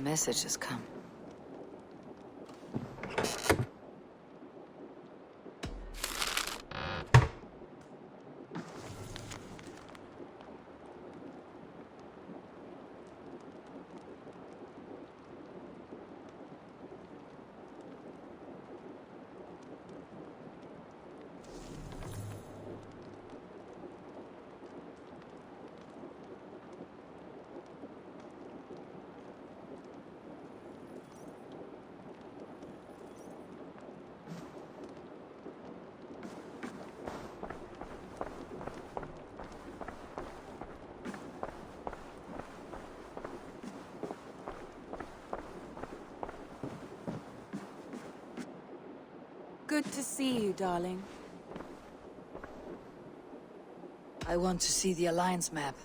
message has come. Good to see you, darling. I want to see the Alliance map.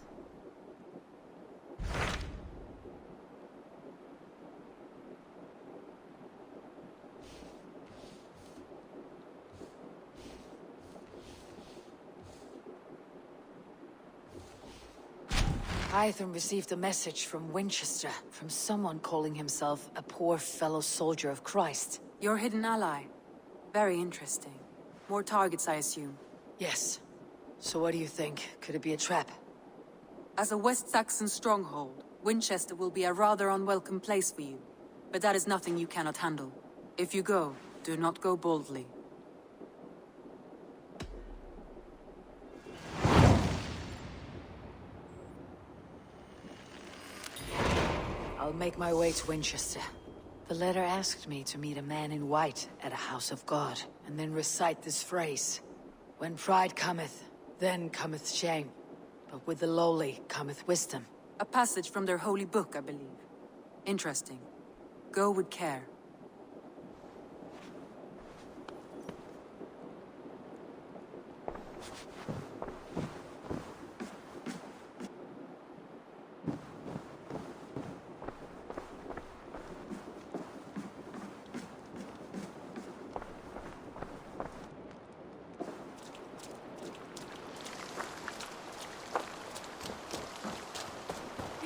Hytham received a message from Wincestre, from someone calling himself a poor fellow soldier of Christ. Your hidden ally. Very interesting. More targets, I assume. Yes. So what do you think? Could it be a trap? As a West Saxon stronghold, Wincestre will be a rather unwelcome place for you. But that is nothing you cannot handle. If you go, do not go boldly. I'll make my way to Winchester. The letter asked me to meet a man in white at a house of God, and then recite this phrase. When pride cometh, then cometh shame. But with the lowly cometh wisdom. A passage from their holy book, I believe. Interesting. Go with care.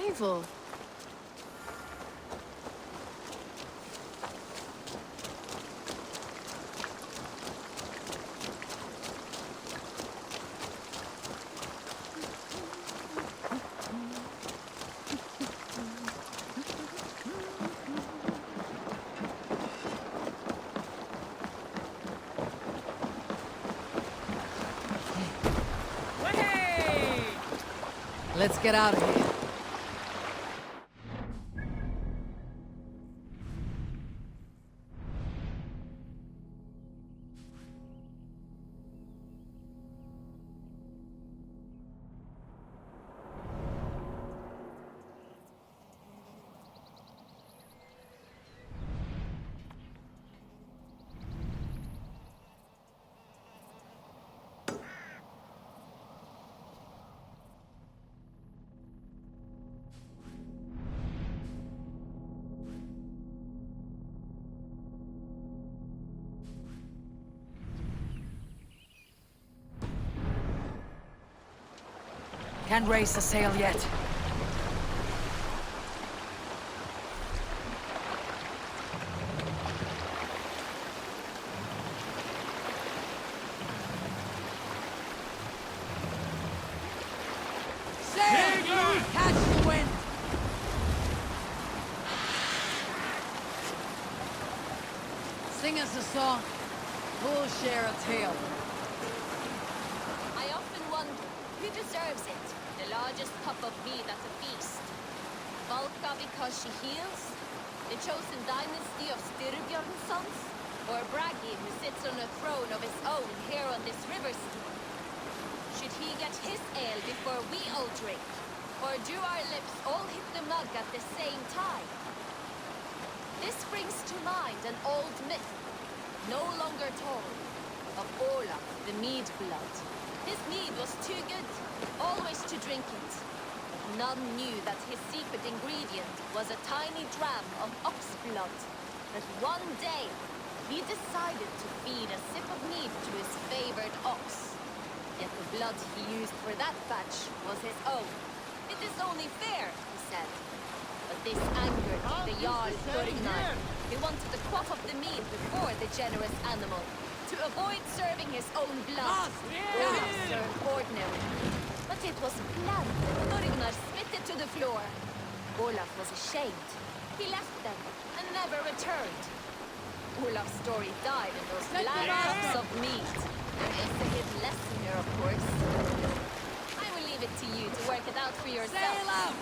Evil. Let's get out of here. Can't raise the sail yet. Sail! Catch the wind! Sing us a song. We'll share a tale. I often wonder, who deserves it? The largest cup of mead at a feast? Valka because she heals? The chosen dynasty of Styrbjörn's sons? Or Bragi who sits on a throne of his own here on this river steep? Should he get his ale before we all drink? Or do our lips all hit the mug at the same time? This brings to mind an old myth, no longer told, of Olaf, the mead blood. His mead was too good, always to drink it. None knew that his secret ingredient was a tiny dram of ox blood. But one day, he decided to feed a sip of mead to his favored ox. Yet the blood he used for that batch was his own. It is only fair, he said. But this angered the Jarl Thorgnar. He wanted to quaff up the mead before the generous animal, to avoid serving his own blood. Olaf served ordinary. But it was planned. Thorgnar spit it to the floor. Olaf was ashamed. He left them and never returned. Olaf's story died in those last cups of meat. There is a hidden lesson here, of course. I will leave it to you to work it out for yourself. Sail out!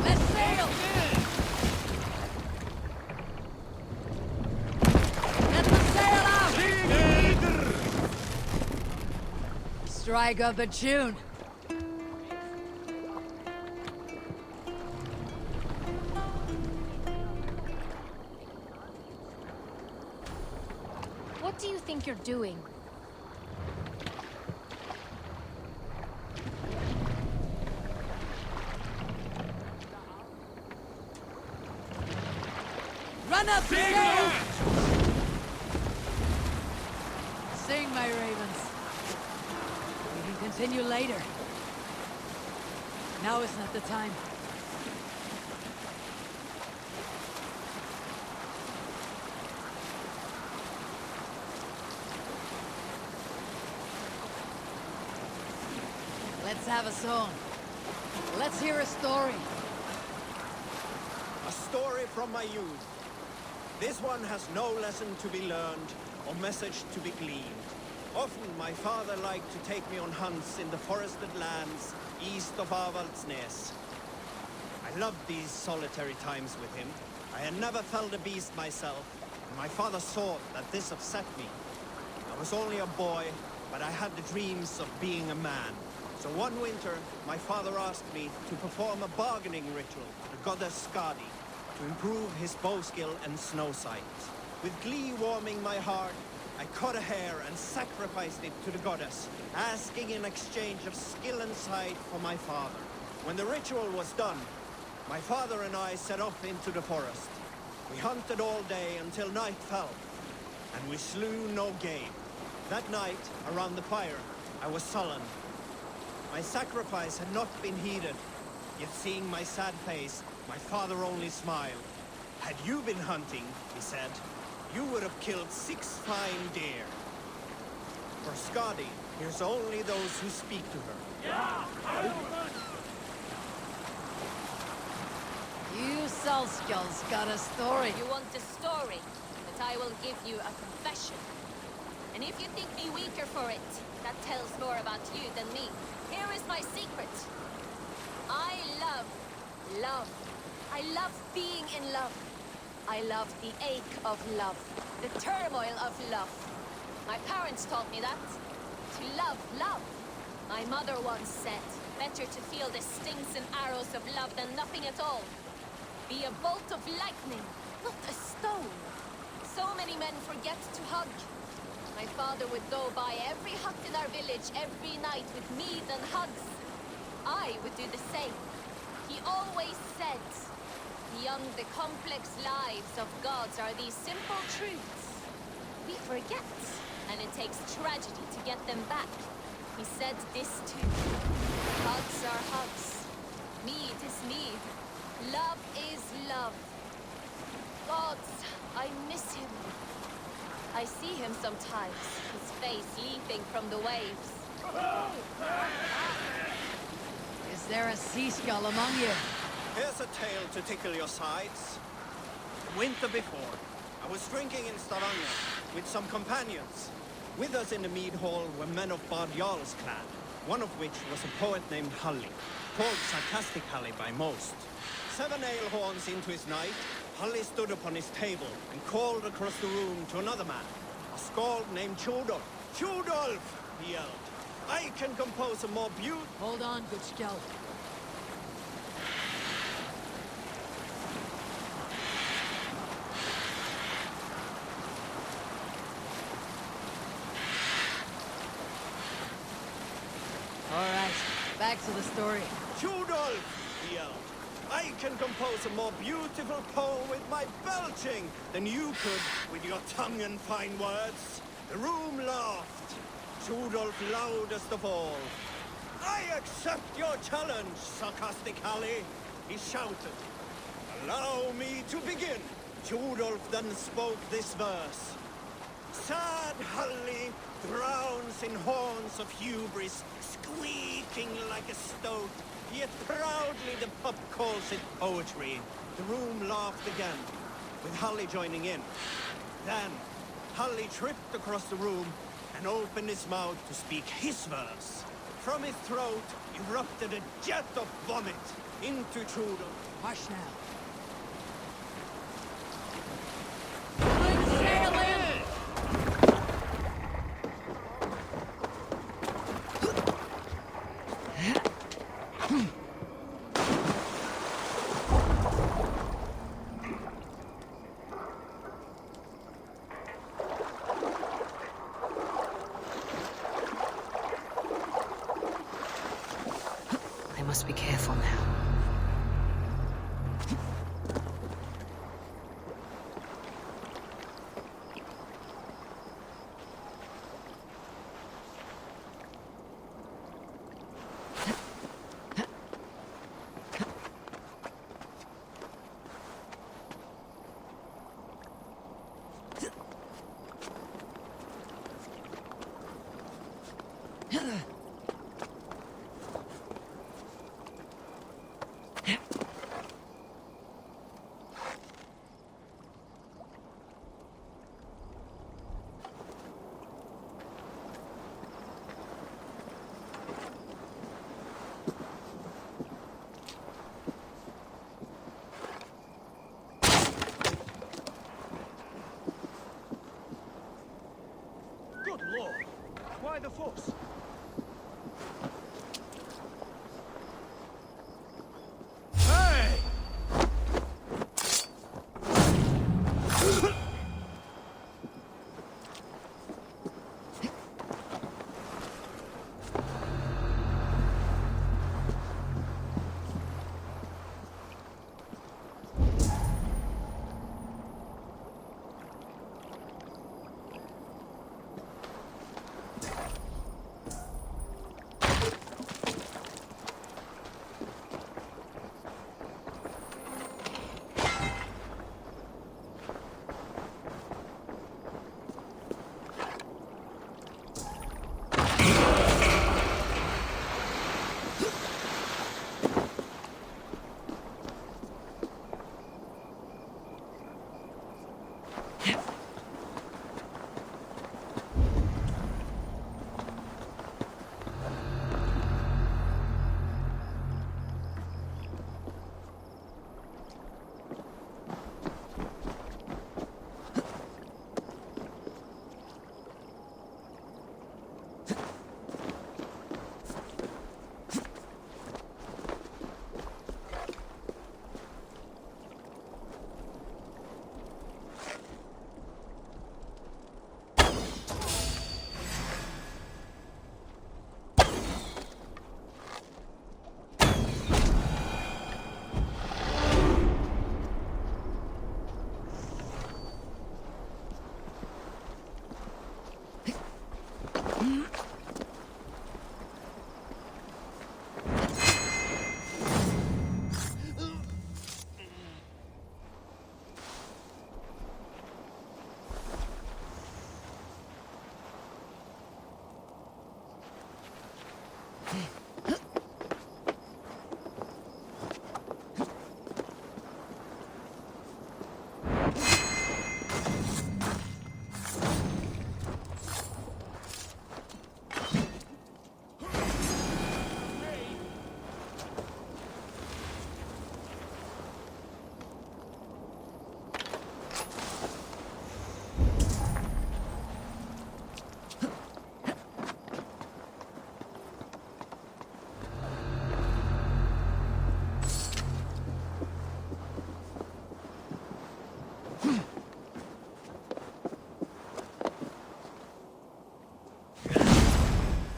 Let's sail! Get the sail out! Strike up a tune. What do you think you're doing? Run up the sail! Sing, my ravens. We can continue later. Now is not the time. Let's have a song. Let's hear a story. A story from my youth. This one has no lesson to be learned or message to be gleaned. Often my father liked to take me on hunts in the forested lands east of Avaldsnes. I loved these solitary times with him. I had never felled a beast myself, and my father saw that this upset me. I was only a boy, but I had the dreams of being a man. So one winter, my father asked me to perform a bargaining ritual to the goddess Skadi to improve his bow skill and snow sight. With glee warming my heart, I cut a hare and sacrificed it to the goddess, asking in exchange of skill and sight for my father. When the ritual was done, my father and I set off into the forest. We hunted all day until night fell, and we slew no game. That night, around the fire, I was sullen. My sacrifice had not been heeded, yet seeing my sad face, my father only smiled. Had you been hunting, he said, you would have killed 6 fine deer. For Skadi, here's only those who speak to her. You Salskulls got a story. You want a story, but I will give you a confession. And if you think me weaker for it, that tells more about you than me. Here is my secret. I love love. I love being in love. I love the ache of love, the turmoil of love. My parents taught me that. To love, love. My mother once said, better to feel the stings and arrows of love than nothing at all. Be a bolt of lightning, not a stone. So many men forget to hug. My father would go by every hut in our village every night with mead and hugs. I would do the same. He always said, beyond the complex lives of gods are these simple truths. We forget, and it takes tragedy to get them back. He said this too. Hugs are hugs. Mead is mead. Love is love. Gods, I miss him. I see him sometimes, his face leaping from the waves. Is there a sea skull among you? Here's a tale to tickle your sides. Winter before, I was drinking in Stavanger with some companions. With us in the mead hall were men of Bard Jarl's clan. one of which was a poet named Halli, called Sarcastic Halli by most. 7 ale horns into his night, Halli stood upon his table and called across the room to another man, a skald named Tjodolf. Tjodolf, he yelled, I can compose a more beautiful... Hold on, good skeld. Alright, back to the story. Tjodolf, he yelled, I can compose a more beautiful poem with my belching than you could with your tongue and fine words. The room laughed. Tjodolf loudest of all. I accept your challenge, Sarcastic Halli, he shouted. Allow me to begin. Tjodolf then spoke this verse. Sad Halli drowns in horns of hubris, squeaking like a stoat, yet proudly the pup calls it poetry. The room laughed again, with Halli joining in. Then, Halli tripped across the room and opened his mouth to speak his verse. From his throat erupted a jet of vomit into Tjodolf. Hush now. I must be careful now.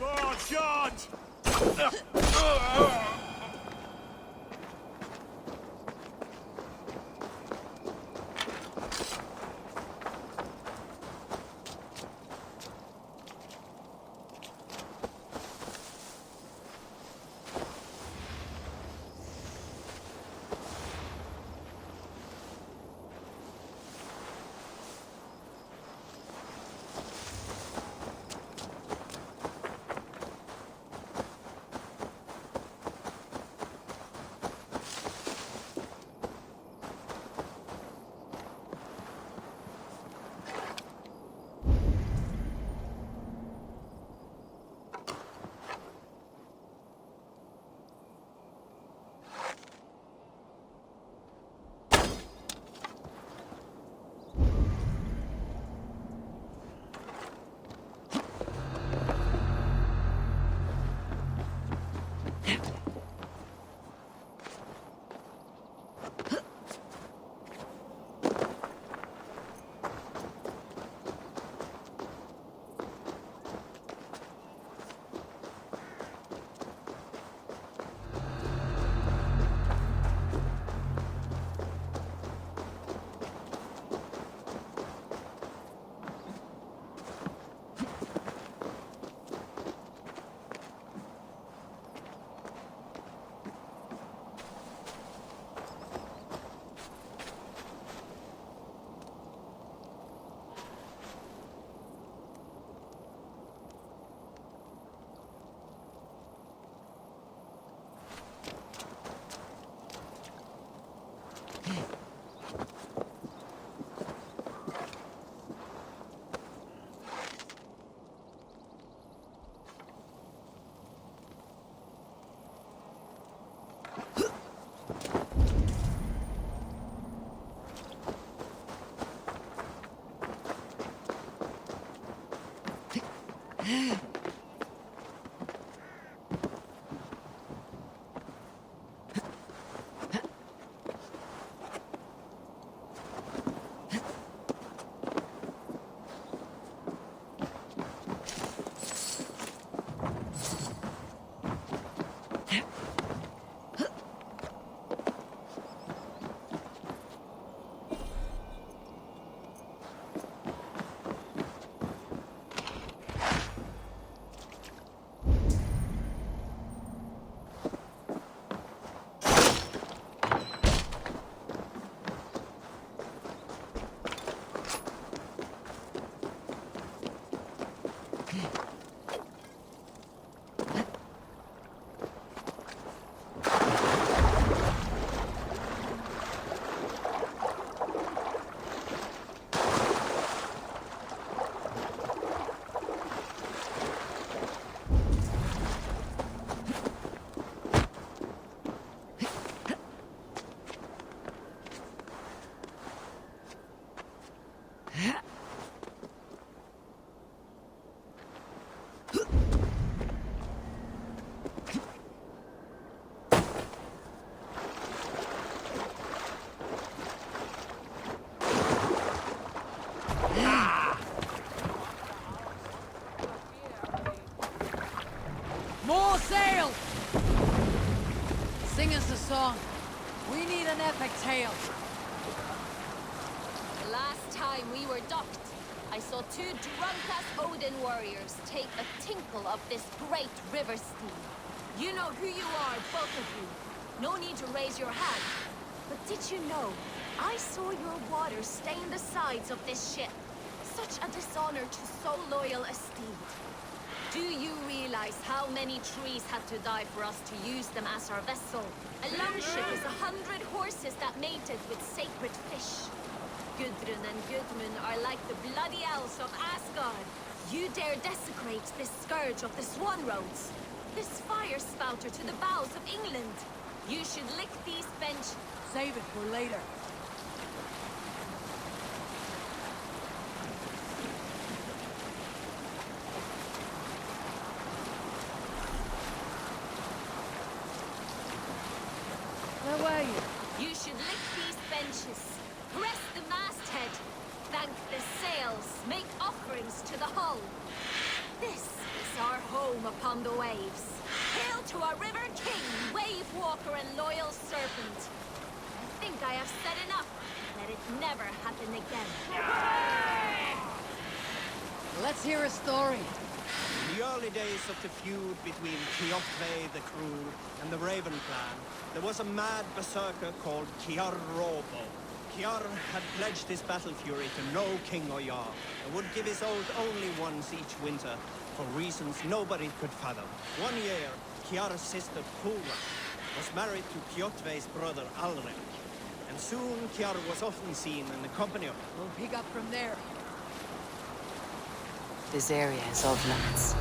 Oh, charge! More sail! Sing us a song. We need an epic tale. The last time we were docked, I saw two drunk-ass Odin warriors take a tinkle of this great river steam. You know who you are, both of you. No need to raise your hand. But did you know, I saw your water stain the sides of this ship. Such a dishonor to so loyal a steed. Do you realize how many trees had to die for us to use them as our vessel? A longship is 100 horses that mated with sacred fish. Gudrun and Gudmund are like the bloody elves of Asgard. You dare desecrate this scourge of the Swan Roads, this fire spouter to the bowels of England. You should lick these bench. Save it for later. Where were you? You should lick these benches. Press the masthead. Thank the sails. Make offerings to the hull. This is our home upon the waves. Hail to our river king, wave walker and loyal serpent. I think I have said enough. Let it never happen again. Let's hear a story. In the early days of the feud between Ciśniemy, the crew, and the Raven clan, there was a mad berserker called Kiar Robo. Kiar had pledged his battle fury to no king or jarl, and would give his oath only once each winter, for reasons nobody could fathom. One year, Kiar's sister Pura was married to Ciśniemy's brother Alrek, and soon Kiar was often seen in the company of... We'll pick up from there. This area is off limits.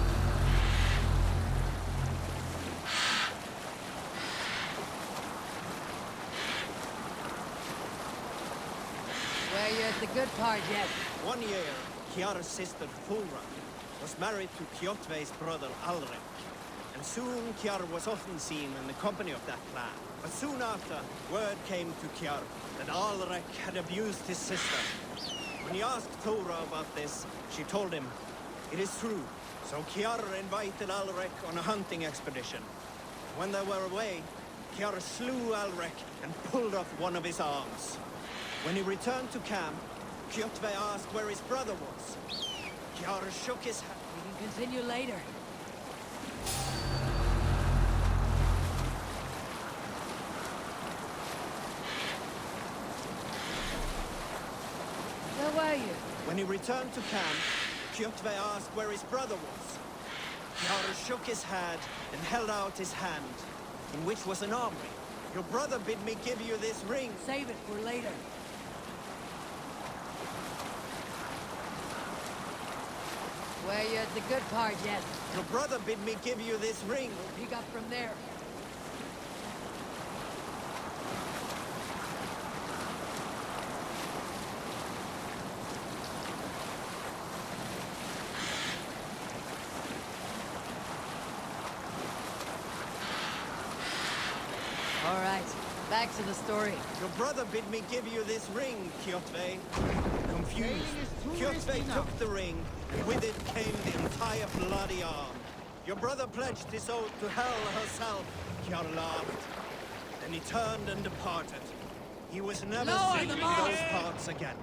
Where you at the good part yet? One year, Kiara's sister Pura was married to Ciśniemy's brother Alrek, and soon Kiara was often seen in the company of that clan. But soon after, word came to Kiara that Alrek had abused his sister. When he asked Pura about this, she told him, "It is true." So Kiara invited Alrek on a hunting expedition. When they were away, Kiara slew Alrek and pulled off one of his arms. When he returned to camp, Ciśniemy asked where his brother was. Kiara shook his head. We can continue later. Where were you? When he returned to camp, Ciśniemy asked where his brother was. Kiara shook his head and held out his hand, in which was an armory. "Your brother bid me give you this ring." Save it for later. Where you at the good part yet? "Your brother bid me give you this ring." We'll pick up from there. All right, back to the story. "Your brother bid me give you this ring, Ciśniemy." Confused, Ciśniemy took the ring, and with it came the entire bloody arm. "Your brother pledged his oath to Hell herself," Kiara laughed. Then he turned and departed. He was never Lower seen the in bar! those parts again.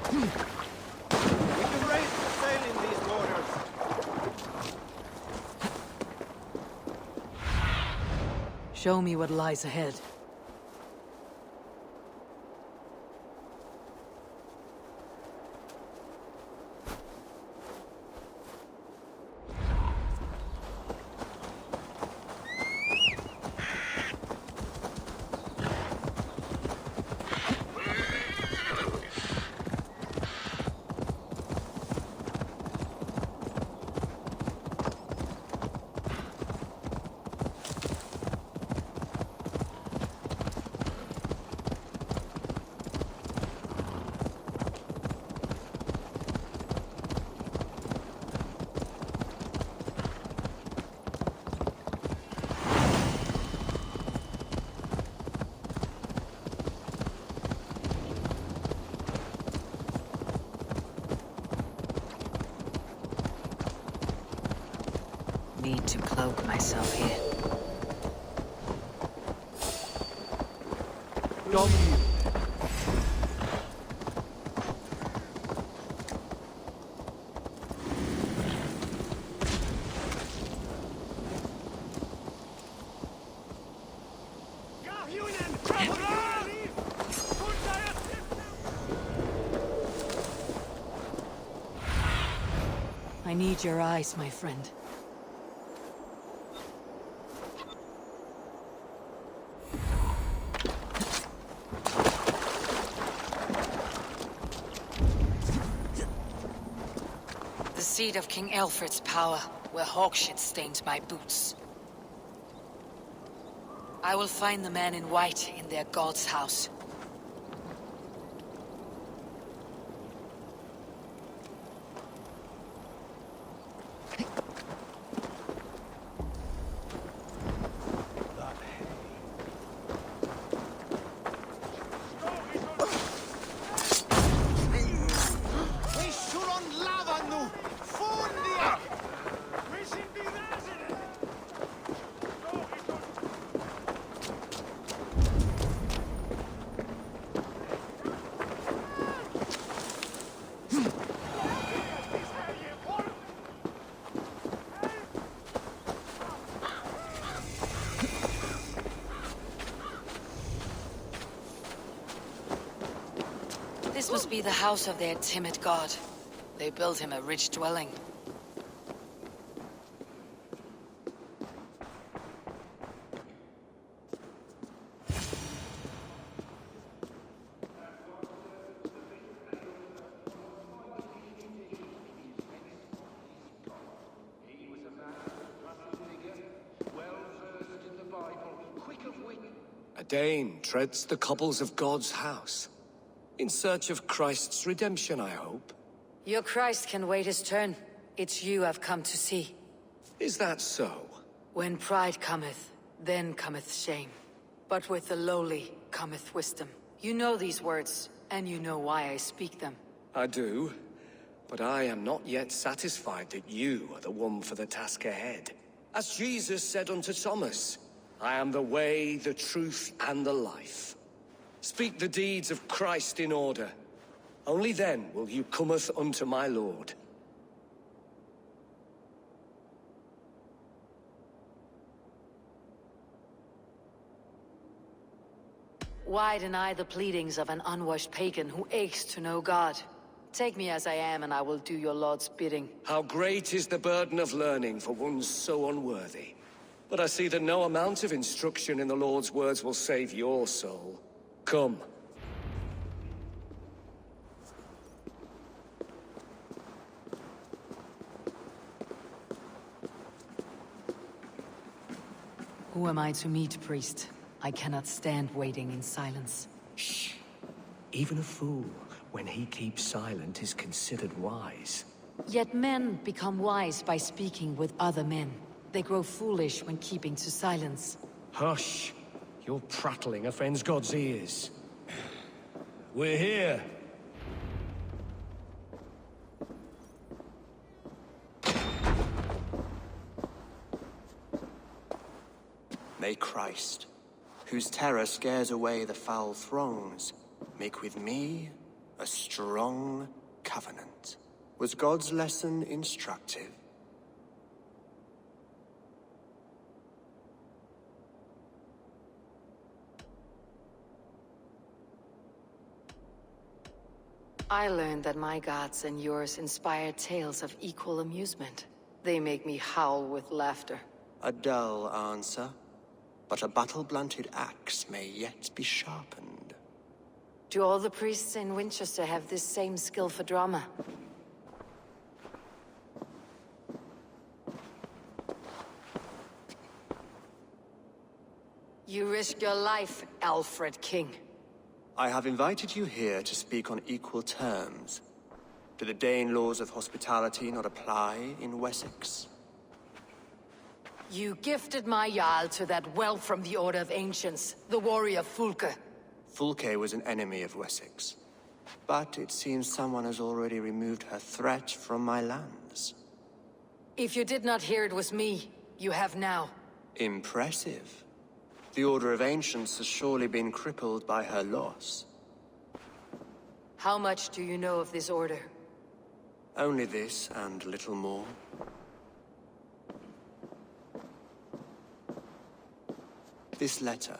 We can raise the sail in these waters. Show me what lies ahead. Need to cloak myself here. I need your eyes, my friend. seat of King Alfred's power, where hawkshit stained my boots. I will find the man in white in their god's house. This must be the house of their timid god. They built him a rich dwelling. A Dane treads the cobbles of God's house. In search of Christ's redemption, I hope. Your Christ can wait his turn. It's you I've come to see. Is that so? When pride cometh, then cometh shame. But with the lowly cometh wisdom. You know these words, and you know why I speak them. I do. But I am not yet satisfied that you are the one for the task ahead. As Jesus said unto Thomas, I am the way, the truth, and the life. Speak the deeds of Christ in order. Only then will you cometh unto my Lord. Why deny the pleadings of an unwashed pagan who aches to know God? Take me as I am, and I will do your Lord's bidding. How great is the burden of learning for one so unworthy. But I see that no amount of instruction in the Lord's words will save your soul. Come. Who am I to meet, priest? I cannot stand waiting in silence. Shh. Even a fool, when he keeps silent, is considered wise. Yet men become wise by speaking with other men. They grow foolish when keeping to silence. Hush! Your prattling offends God's ears. We're here. May Christ, whose terror scares away the foul throngs, make with me a strong covenant. Was God's lesson instructive? I learned that my gods and yours inspire tales of equal amusement. They make me howl with laughter. A dull answer, but a battle-blunted axe may yet be sharpened. Do all the priests in Winchester have this same skill for drama? You risk your life, Alfred King. I have invited you here to speak on equal terms. Do the Dane laws of hospitality not apply in Wessex? You gifted my Jarl to that whelp from the Order of Ancients, the warrior Fulke. Fulke was an enemy of Wessex. But it seems someone has already removed her threat from my lands. If you did not hear it was me, you have now. Impressive. The Order of Ancients has surely been crippled by her loss. How much do you know of this order? Only this and little more. This letter,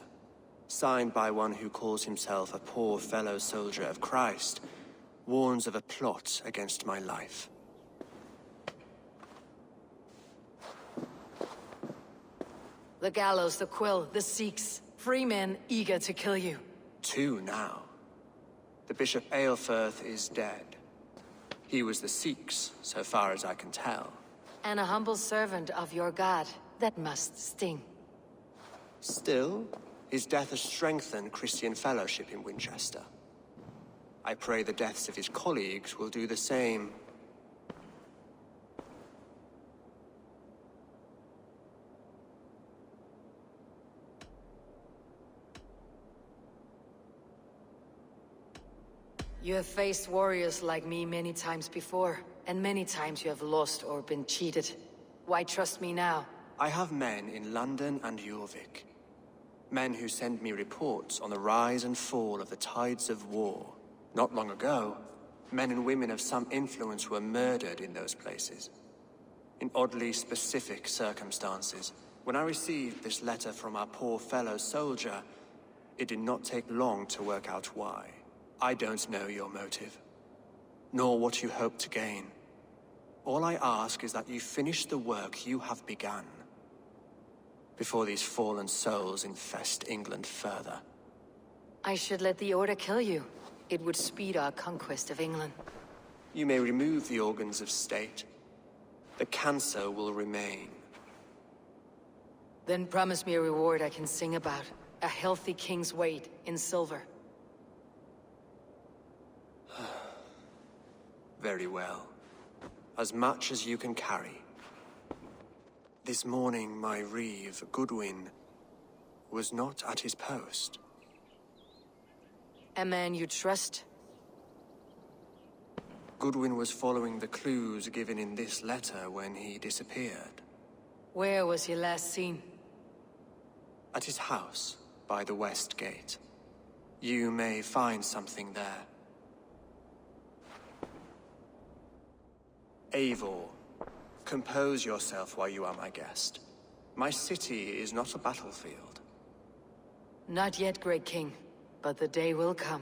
signed by one who calls himself a poor fellow soldier of Christ, warns of a plot against my life. The gallows, the quill, the Sikhs. Free men eager to kill you. 2 now. The Bishop Aelfirth is dead. He was the Sikhs, so far as I can tell. And a humble servant of your god. That must sting. Still, his death has strengthened Christian fellowship in Winchester. I pray the deaths of his colleagues will do the same. You have faced warriors like me many times before, and many times you have lost or been cheated. Why trust me now? I have men in London and Jorvik. Men who send me reports on the rise and fall of the tides of war. Not long ago, men and women of some influence were murdered in those places. In oddly specific circumstances. When I received this letter from our poor fellow soldier, it did not take long to work out why. I don't know your motive, nor what you hope to gain. All I ask is that you finish the work you have begun, before these fallen souls infest England further. I should let the Order kill you. It would speed our conquest of England. You may remove the organs of state. The cancer will remain. Then promise me a reward I can sing about. A healthy king's weight in silver. Very well. As much as you can carry. This morning, my reeve, Goodwin, was not at his post. A man you trust? Goodwin was following the clues given in this letter when he disappeared. Where was he last seen? At his house, by the west gate. You may find something there. Eivor, compose yourself while you are my guest. My city is not a battlefield. Not yet, great king, but the day will come.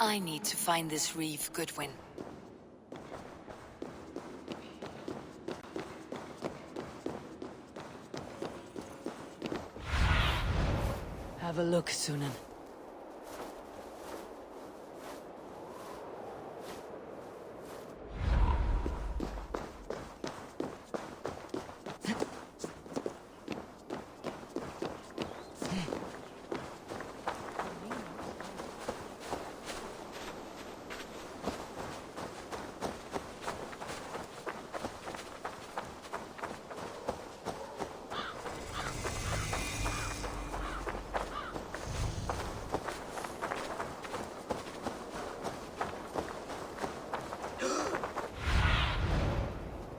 I need to find this reeve, Goodwin. Have a look, Sunan.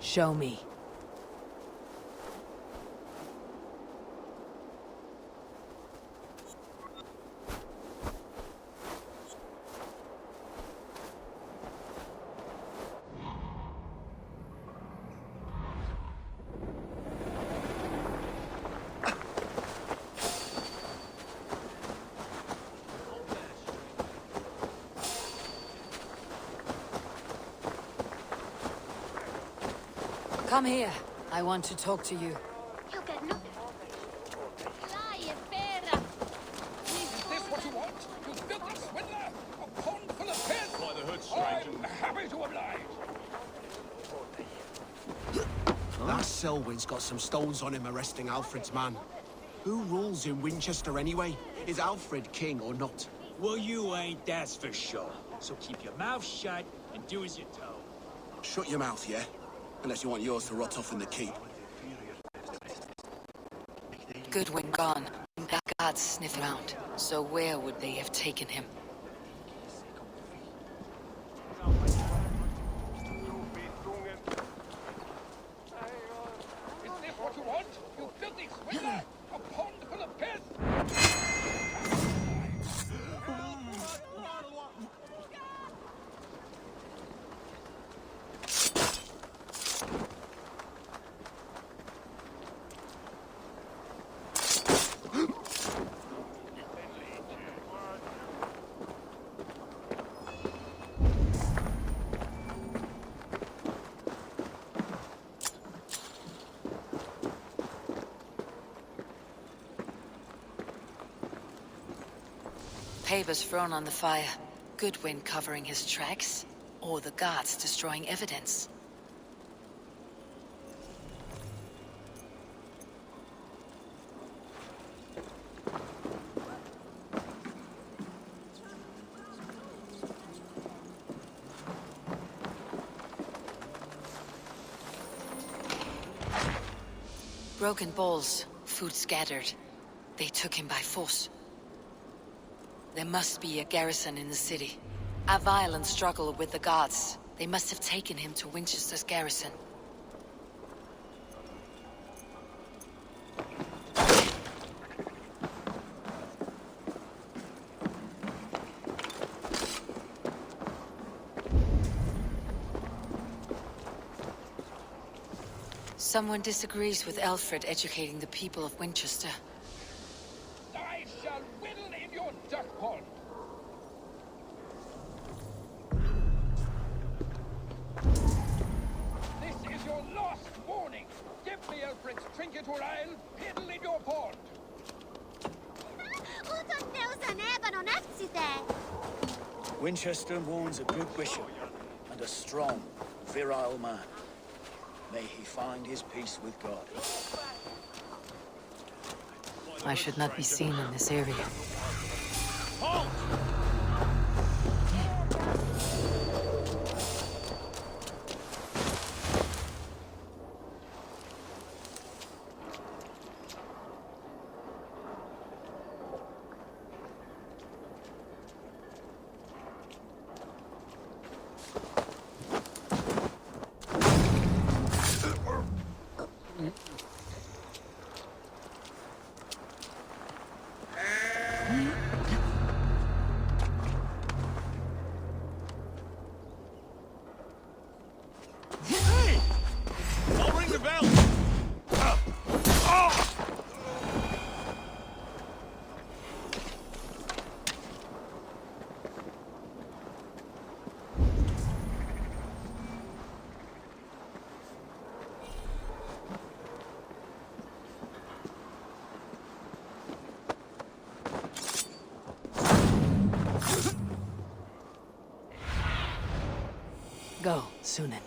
Show me. Come here. I want to talk to you. You get nothing. Lie, Vera. Is this what you want? You filthy swindler! A pond full of fish! By the hood, stranger. I'm happy to oblige. That Selwyn's got some stones on him arresting Alfred's man. Who rules in Winchester anyway? Is Alfred king or not? Well, you ain't, that's for sure. So keep your mouth shut and do as you're told. Shut your mouth, yeah? Unless you want yours to rot off in the keep. Goodwin gone. The guards sniff around. So where would they have taken him? Is this what you want? You filthy swindler! A pond full of piss! Papers thrown on the fire. Goodwin covering his tracks? Or the guards destroying evidence? Broken bowls, food scattered. They took him by force. There must be a garrison in the city. A violent struggle with the guards. They must have taken him to Winchester's garrison. Someone disagrees with Alfred educating the people of Winchester. I shall whittle in your duck pond! This is your last warning! Give me Alfred's trinket or I'll piddle in your pond! Winchester mourns a good bishop and a strong, virile man. May he find his peace with God. I should not be seen in this area. Halt! I'll ring the bell! Go, Sunan.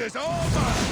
is over!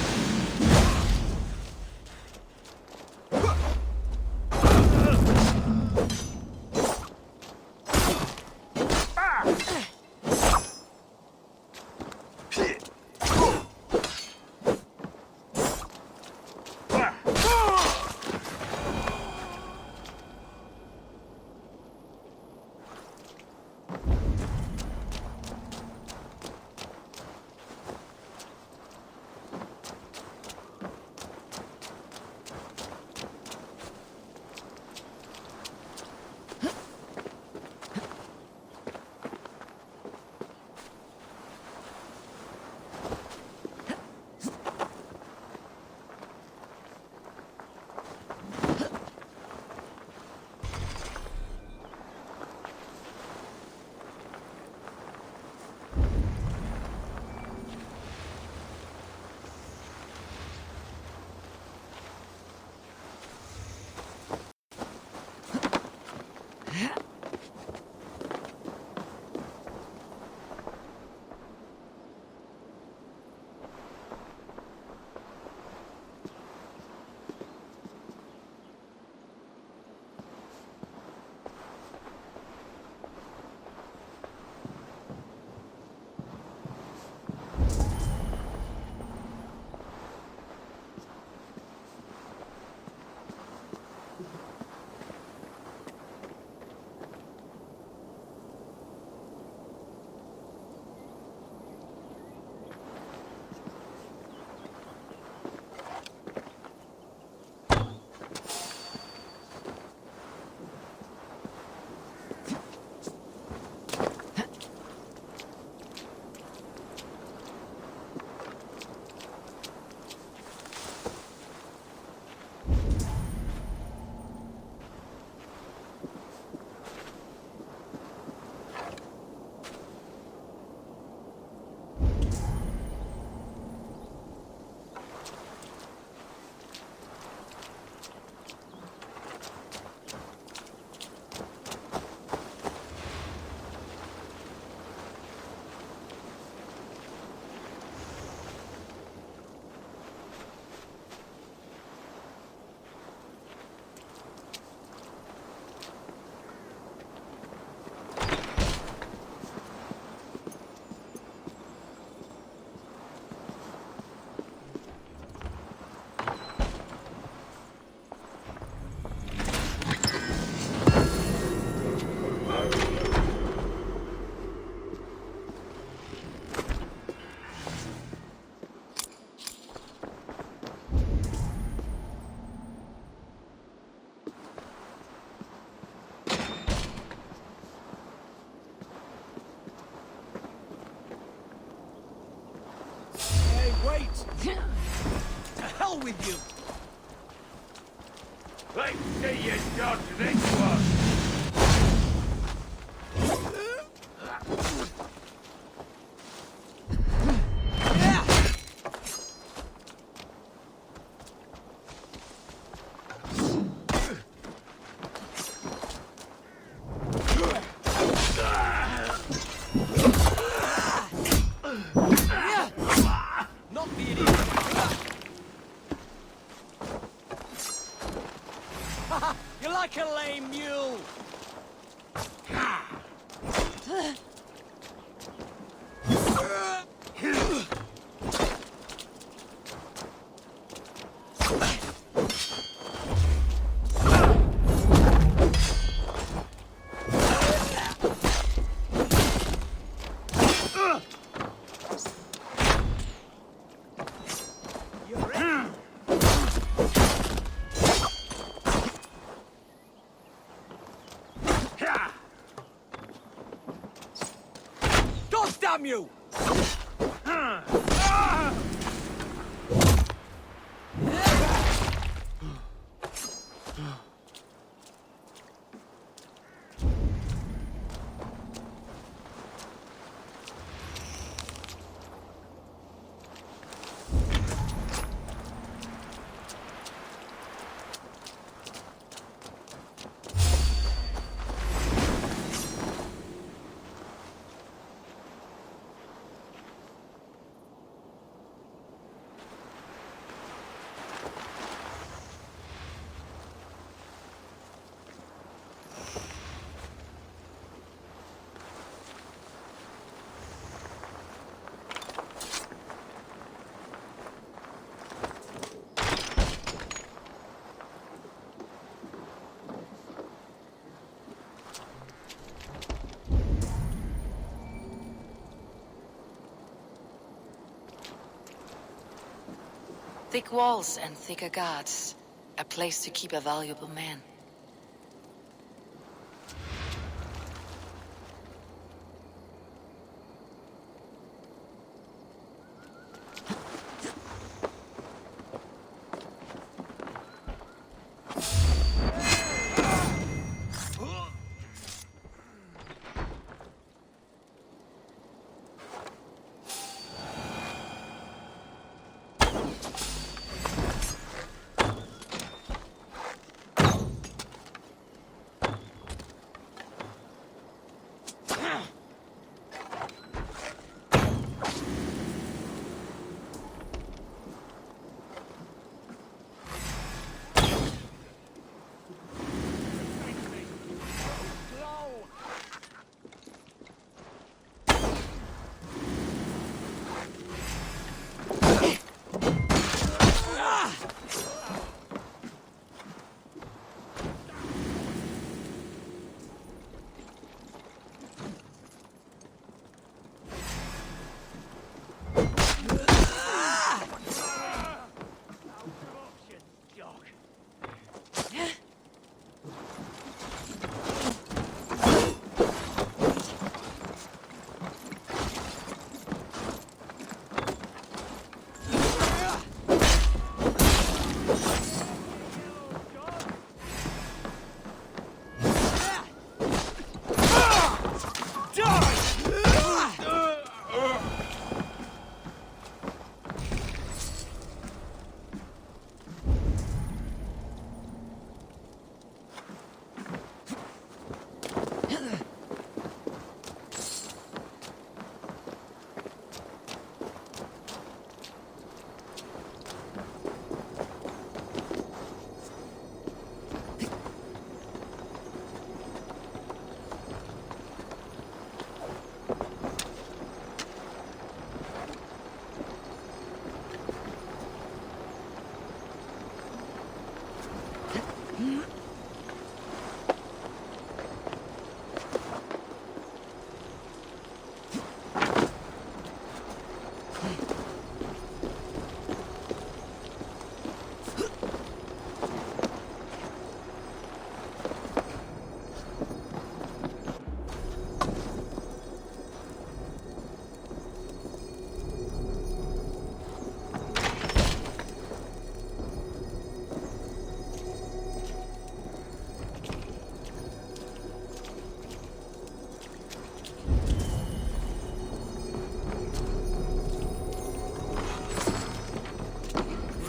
Wait! To hell with you! Let's see you dodge this one! You're like a lame mule! God damn you! Thick walls and thicker guards. A place to keep a valuable man.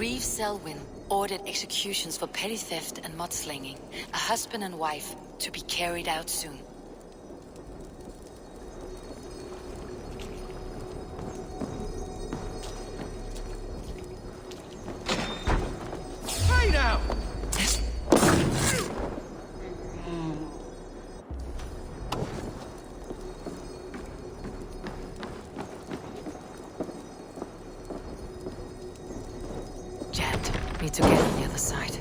Reeve Selwyn ordered executions for petty theft and mudslinging. A husband and wife to be carried out soon. Hey now! Need to get on the other side.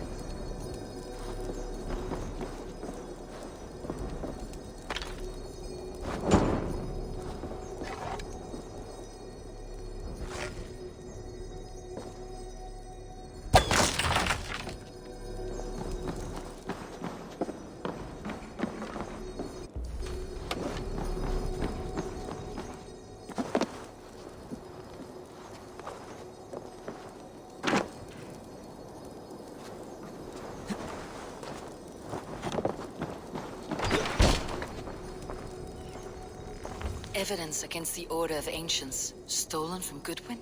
Evidence against the Order of Ancients, stolen from Goodwin?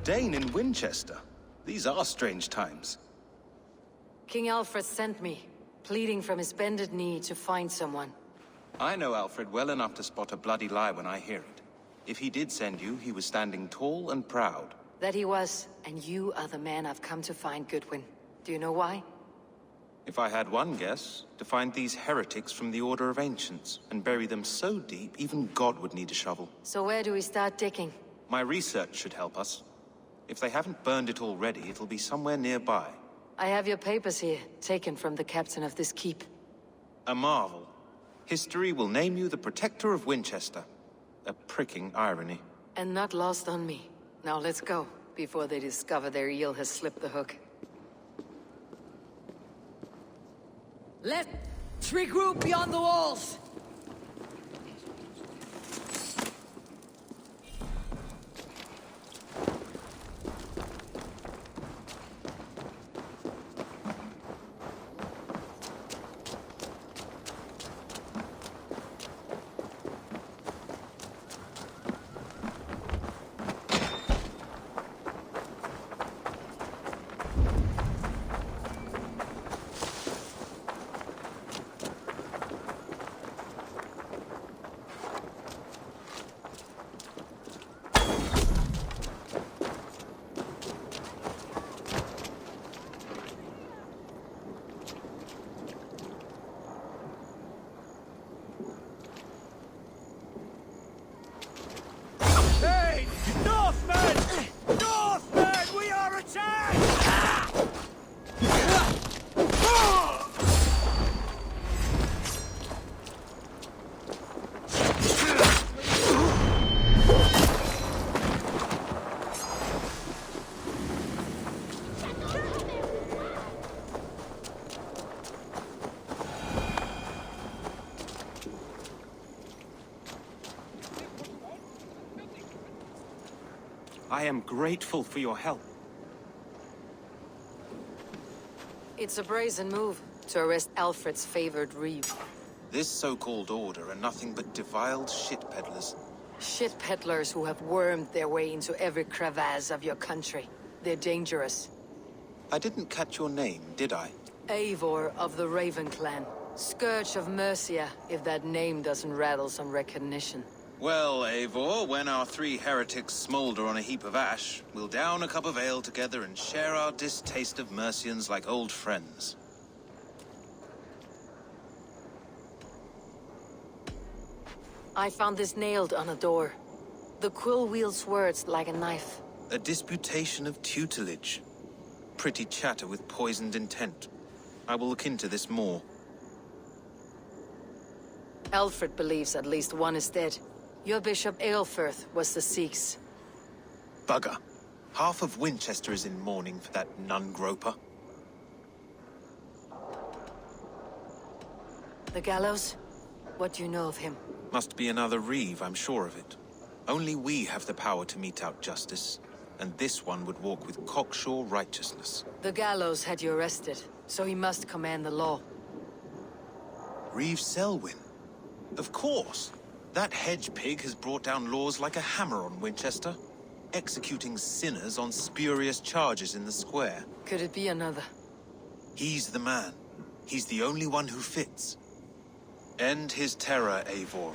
Dane in Winchester. These are strange times. King Alfred sent me, pleading from his bended knee to find someone. I know Alfred well enough to spot a bloody lie when I hear it. If he did send you, he was standing tall and proud. That he was, and you are the man I've come to find, Goodwin. Do you know why? If I had one guess, to find these heretics from the Order of Ancients, and bury them so deep, even God would need a shovel. So where do we start digging? My research should help us. If they haven't burned it already, it'll be somewhere nearby. I have your papers here, taken from the captain of this keep. A marvel. History will name you the Protector of Winchester. A pricking irony. And not lost on me. Now let's go, before they discover their eel has slipped the hook. Let's regroup beyond the walls! I am grateful for your help. It's a brazen move, to arrest Alfred's favored reeve. This so-called order are nothing but defiled shit peddlers. Shit peddlers who have wormed their way into every crevasse of your country. They're dangerous. I didn't catch your name, did I? Eivor of the Raven Clan. Scourge of Mercia, if that name doesn't rattle some recognition. Well, Eivor, when our three heretics smolder on a heap of ash, we'll down a cup of ale together and share our distaste of Mercians like old friends. I found this nailed on a door. The quill wields words like a knife. A disputation of tutelage. Pretty chatter with poisoned intent. I will look into this more. Alfred believes at least one is dead. Your Bishop Aelfirth was the Sikhs. Bugger. Half of Winchester is in mourning for that nun-groper. The gallows? What do you know of him? Must be another reeve, I'm sure of it. Only we have the power to mete out justice, and this one would walk with cocksure righteousness. The gallows had you arrested, so he must command the law. Reeve Selwyn? Of course! That hedge pig has brought down laws like a hammer on Winchester, executing sinners on spurious charges in the square. Could it be another? He's the man. He's the only one who fits. End his terror, Eivor.